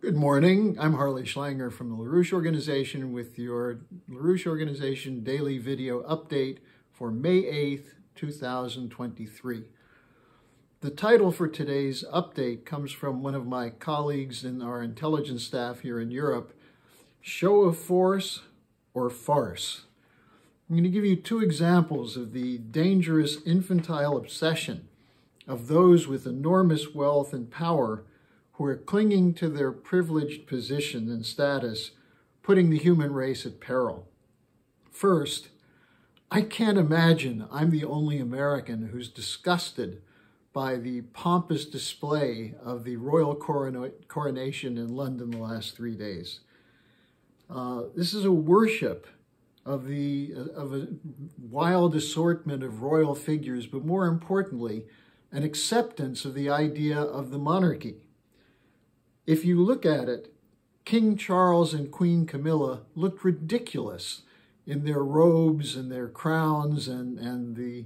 Good morning. I'm Harley Schlanger from the LaRouche Organization with your LaRouche Organization daily video update for May 8th, 2023. The title for today's update comes from one of my colleagues in our intelligence staff here in Europe, Show of Force or Farce. I'm going to give you two examples of the dangerous infantile obsession of those with enormous wealth and power who are clinging to their privileged position and status, putting the human race at peril. First, I can't imagine I'm the only American who's disgusted by the pompous display of the royal coronation in London the last 3 days. This is a worship of a wild assortment of royal figures, but more importantly, an acceptance of the idea of the monarchy. If you look at it, King Charles and Queen Camilla looked ridiculous in their robes and their crowns and the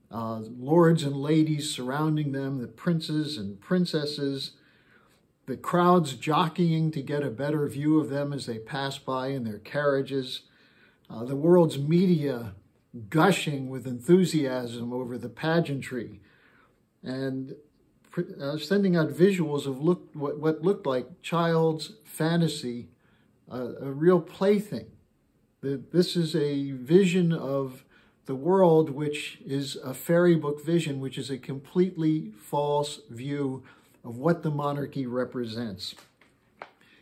lords and ladies surrounding them, the princes and princesses, the crowds jockeying to get a better view of them as they pass by in their carriages, the world's media gushing with enthusiasm over the pageantry, and sending out visuals of what looked like child's fantasy, a real plaything. This is a vision of the world which is a fairy book vision, which is a completely false view of what the monarchy represents.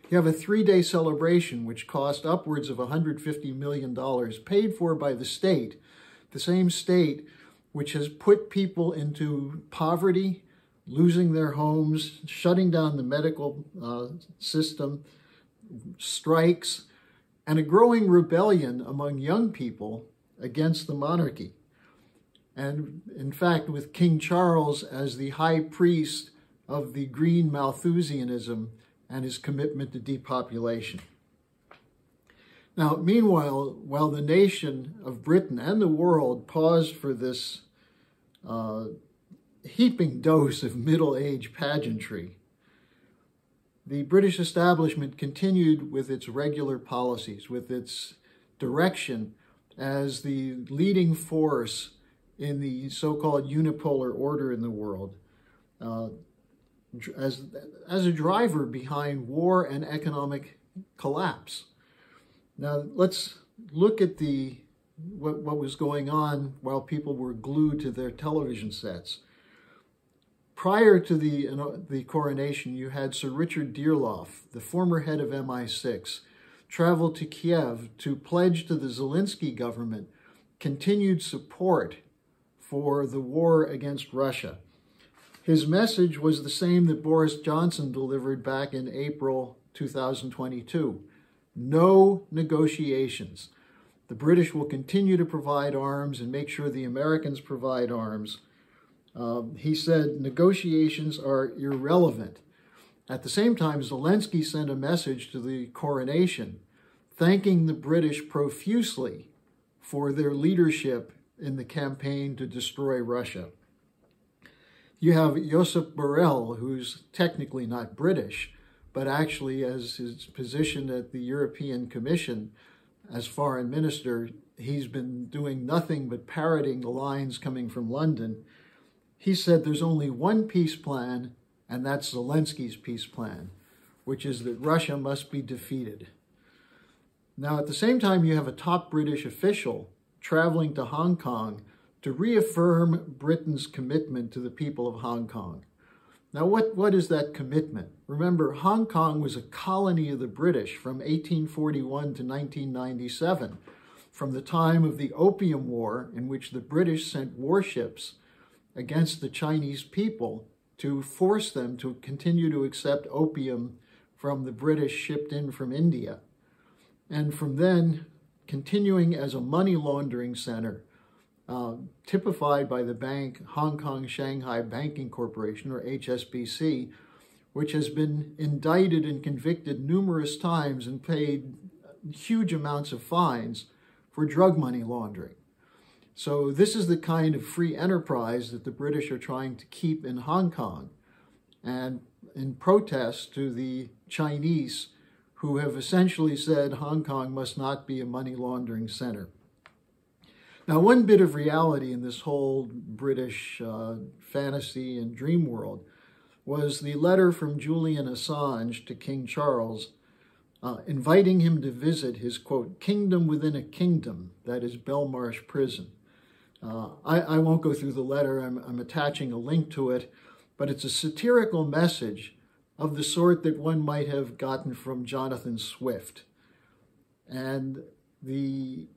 You have a 3-day celebration which cost upwards of $150 million, paid for by the same state which has put people into poverty, losing their homes, shutting down the medical system, strikes, and a growing rebellion among young people against the monarchy. And in fact, with King Charles as the high priest of the green Malthusianism and his commitment to depopulation. Now, meanwhile, while the nation of Britain and the world paused for this heaping dose of middle-age pageantry, the British establishment continued with its regular policies, with its direction as the leading force in the so-called unipolar order in the world, as a driver behind war and economic collapse. Now, let's look at what was going on while people were glued to their television sets. Prior to the coronation, you had Sir Richard Dearlove, the former head of MI6, travel to Kiev to pledge to the Zelensky government continued support for the war against Russia. His message was the same that Boris Johnson delivered back in April 2022. No negotiations. The British will continue to provide arms and make sure the Americans provide arms. He said negotiations are irrelevant. At the same time, Zelensky sent a message to the coronation thanking the British profusely for their leadership in the campaign to destroy Russia. You have Josep Borrell, who's technically not British, but actually as his position at the European Commission as foreign minister, he's been doing nothing but parroting the lines coming from London. He said there's only one peace plan, and that's Zelensky's peace plan, which is that Russia must be defeated. Now, at the same time, you have a top British official traveling to Hong Kong to reaffirm Britain's commitment to the people of Hong Kong. Now, what is that commitment? Remember, Hong Kong was a colony of the British from 1841 to 1997, from the time of the Opium War, in which the British sent warships against the Chinese people to force them to continue to accept opium from the British shipped in from India. And from then, continuing as a money laundering center, typified by the bank Hong Kong Shanghai Banking Corporation, or HSBC, which has been indicted and convicted numerous times and paid huge amounts of fines for drug money laundering. So this is the kind of free enterprise that the British are trying to keep in Hong Kong. And in protest to the Chinese, who have essentially said Hong Kong must not be a money laundering center. Now, one bit of reality in this whole British fantasy and dream world was the letter from Julian Assange to King Charles, inviting him to visit his, quote, kingdom within a kingdom, that is Belmarsh Prison. I won't go through the letter, I'm attaching a link to it, but it's a satirical message of the sort that one might have gotten from Jonathan Swift. And he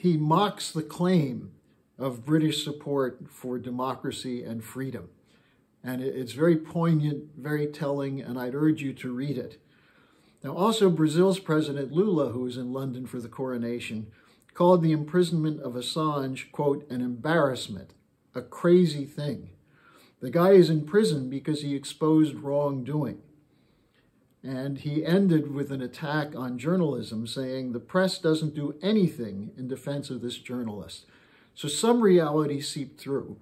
mocks the claim of British support for democracy and freedom. And it's very poignant, very telling, and I'd urge you to read it. Now, also Brazil's President Lula, who was in London for the coronation, called the imprisonment of Assange, quote, an embarrassment, a crazy thing. The guy is in prison because he exposed wrongdoing. And he ended with an attack on journalism, saying the press doesn't do anything in defense of this journalist. So some reality seeped through.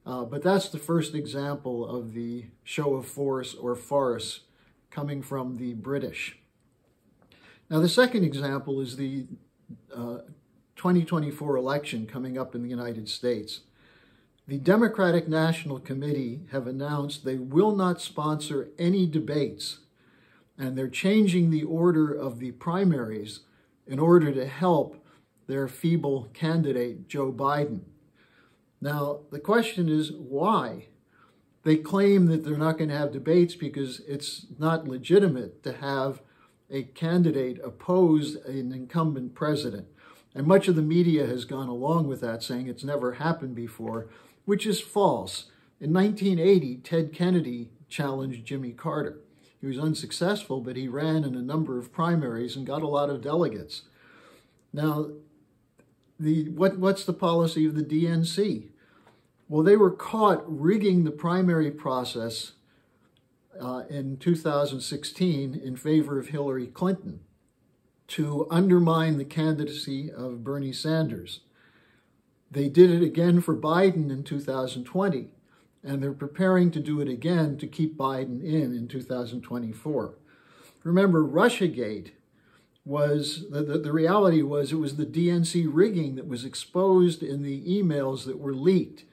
But that's the first example of the show of force or farce coming from the British. Now, the second example is the 2024 election coming up in the United States. The Democratic National Committee have announced they will not sponsor any debates, and they're changing the order of the primaries in order to help their feeble candidate, Joe Biden. Now, the question is why? They claim that they're not going to have debates because it's not legitimate to have a candidate oppose an incumbent president. And much of the media has gone along with that, saying it's never happened before, which is false. In 1980, Ted Kennedy challenged Jimmy Carter. He was unsuccessful, but he ran in a number of primaries and got a lot of delegates. Now, what's the policy of the DNC? Well, they were caught rigging the primary process in 2016 in favor of Hillary Clinton to undermine the candidacy of Bernie Sanders. They did it again for Biden in 2020, and they're preparing to do it again to keep Biden in 2024. Remember, Russiagate was, the reality was it was the DNC rigging that was exposed in the emails that were leaked,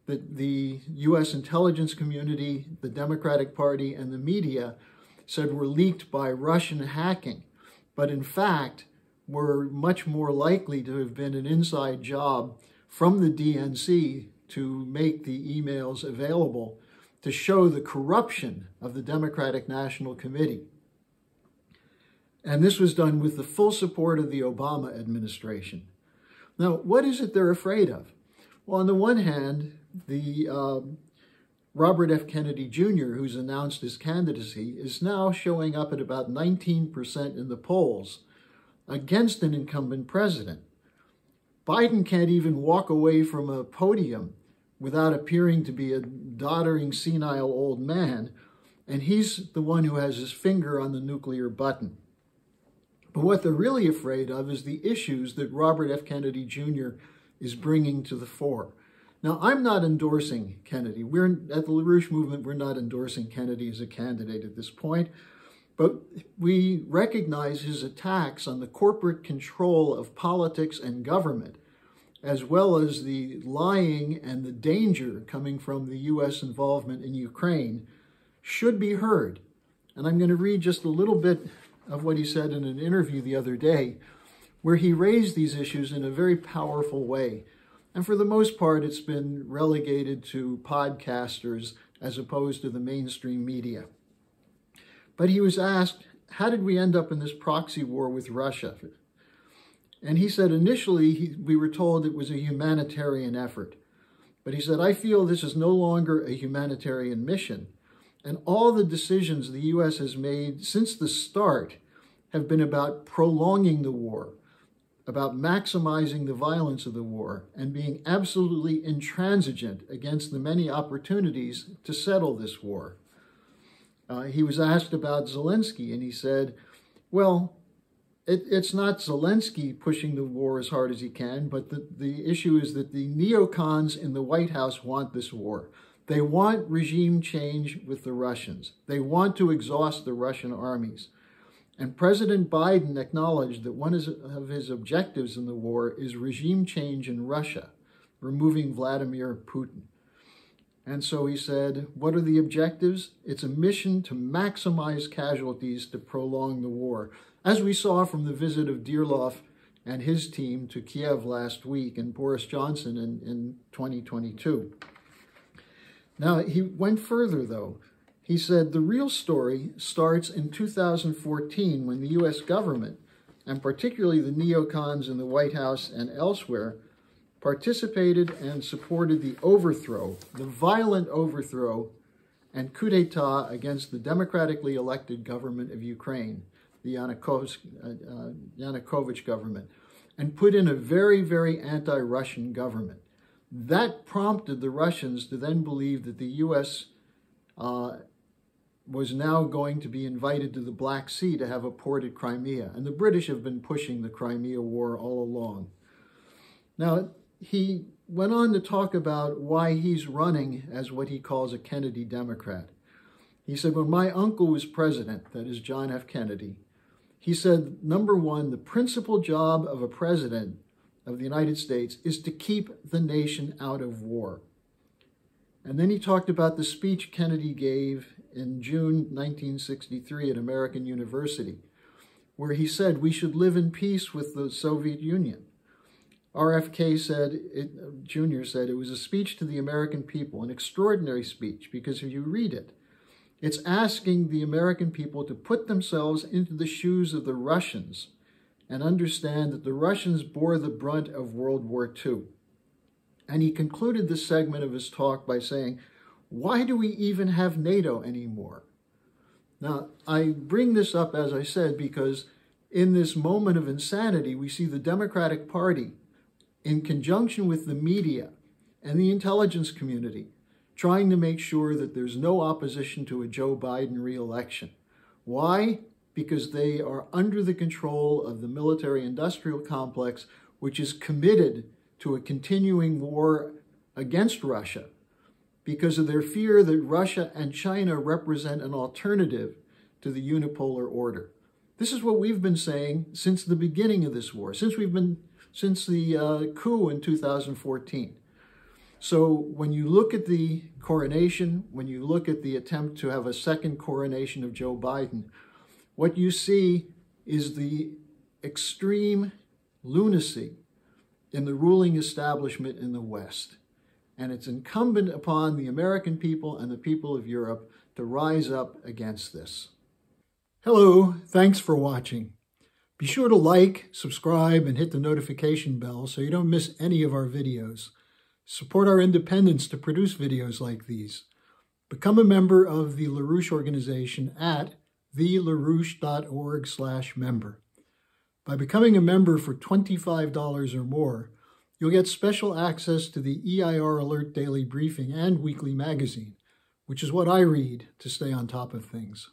that the U.S. intelligence community, the Democratic Party, and the media said were leaked by Russian hacking, but in fact were much more likely to have been an inside job from the DNC to make the emails available to show the corruption of the Democratic National Committee. And this was done with the full support of the Obama administration. Now, what is it they're afraid of? Well, on the one hand, the Robert F. Kennedy Jr., who's announced his candidacy, is now showing up at about 19% in the polls against an incumbent president. Biden can't even walk away from a podium without appearing to be a doddering, senile old man, and he's the one who has his finger on the nuclear button. But what they're really afraid of is the issues that Robert F. Kennedy Jr. is bringing to the fore. Now, I'm not endorsing Kennedy. At the LaRouche movement, we're not endorsing Kennedy as a candidate at this point, but we recognize his attacks on the corporate control of politics and government, as well as the lying and the danger coming from the U.S. involvement in Ukraine, should be heard. And I'm going to read just a little bit of what he said in an interview the other day, where he raised these issues in a very powerful way. And for the most part, it's been relegated to podcasters as opposed to the mainstream media. But he was asked, how did we end up in this proxy war with Russia? And he said, initially, we were told it was a humanitarian effort. But he said, I feel this is no longer a humanitarian mission. And all the decisions the U.S. has made since the start have been about prolonging the war, about maximizing the violence of the war, and being absolutely intransigent against the many opportunities to settle this war. He was asked about Zelensky, and he said, well, it's not Zelensky pushing the war as hard as he can, but the issue is that the neocons in the White House want this war. They want regime change with the Russians. They want to exhaust the Russian armies. And President Biden acknowledged that one of his objectives in the war is regime change in Russia, removing Vladimir Putin. And so he said, what are the objectives? It's a mission to maximize casualties to prolong the war, as we saw from the visit of Dearlove and his team to Kiev last week and Boris Johnson in 2022. Now, he went further, though. He said the real story starts in 2014 when the U.S. government, and particularly the neocons in the White House and elsewhere, participated and supported the overthrow, the violent overthrow and coup d'etat against the democratically elected government of Ukraine, the Yanukovych government, and put in a very, very anti-Russian government. That prompted the Russians to then believe that the U.S. Was now going to be invited to the Black Sea to have a port at Crimea. And the British have been pushing the Crimea War all along. Now, he went on to talk about why he's running as what he calls a Kennedy Democrat. He said, when my uncle was president, that is John F. Kennedy, he said, number one, the principal job of a president of the United States is to keep the nation out of war. And then he talked about the speech Kennedy gave in June 1963 at American University, where he said we should live in peace with the Soviet Union. RFK said, Jr. said, it was a speech to the American people, an extraordinary speech, because if you read it, it's asking the American people to put themselves into the shoes of the Russians and understand that the Russians bore the brunt of World War II. And he concluded this segment of his talk by saying, why do we even have NATO anymore? Now, I bring this up, as I said, because in this moment of insanity, we see the Democratic Party, in conjunction with the media and the intelligence community, trying to make sure that there's no opposition to a Joe Biden re-election. Why? Because they are under the control of the military-industrial complex, which is committed to a continuing war against Russia because of their fear that Russia and China represent an alternative to the unipolar order. This is what we've been saying since the beginning of this war, since the coup in 2014. So when you look at the coronation, when you look at the attempt to have a second coronation of Joe Biden, what you see is the extreme lunacy in the ruling establishment in the West. And it's incumbent upon the American people and the people of Europe to rise up against this. Hello, thanks for watching. Be sure to like, subscribe, and hit the notification bell so you don't miss any of our videos. Support our independence to produce videos like these. Become a member of the LaRouche organization at thelarouche.org/member. By becoming a member for $25 or more, you'll get special access to the EIR Alert Daily Briefing and Weekly Magazine, which is what I read to stay on top of things.